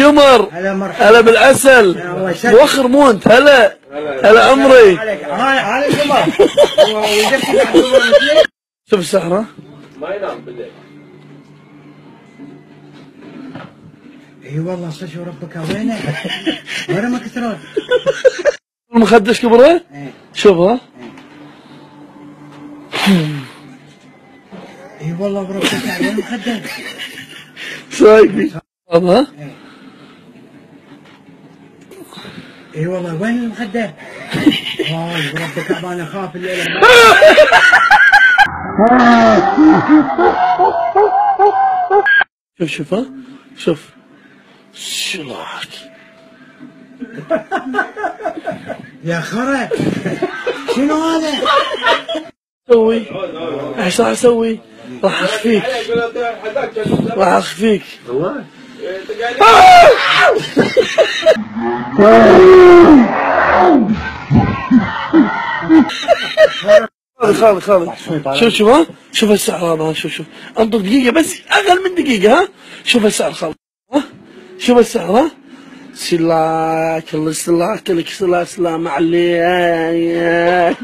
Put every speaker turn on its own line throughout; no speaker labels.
القمر.
هلا مرحبا.
هلا بالعسل. موخر مونت. هلا هلا عمري.
هاي القمر.
شوف السحرة.
ما ينام بالليل.
اي والله صدق وربك وينه؟ وين ما كثرت؟
المخدش كبره؟ شوفها.
اي والله بربك وين المخدر؟
شايفي؟ هذا؟
اي والله وين المخدر؟ هاي بربك انا اخاف الليله.
شوف شوفها. شوف. شلاك.
يا خرا شنو هذا؟
سوي؟ ايش راح اسوي؟ راح اخفيك. راح اخفيك. خالد شوف ها. شوف السعر هذا. شوف انطر دقيقة بس اقل من دقيقة ها. شوف السعر خالد ها. شوف السعر ها. سلاك الله يسلاك لك سلام عليك.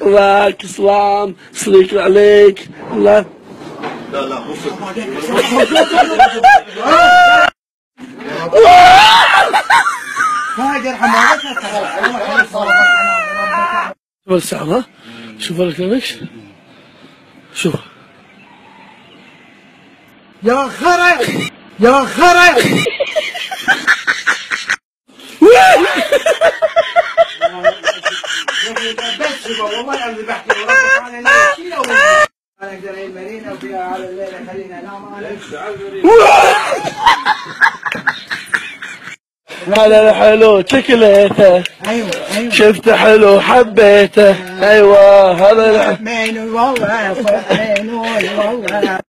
لك سلام سليك عليك. لا
مو
شوف السعر ها. شوف الكلينكس. شوف
يا خرا يا خرا. بس والله العظيم بحكي انا اقدر اجي المارينا وفيها على الليله خلينا انام
هلا حلو شكلته.
ايوه
شفته حلو حبيته. ايوه هذا
مين والله والله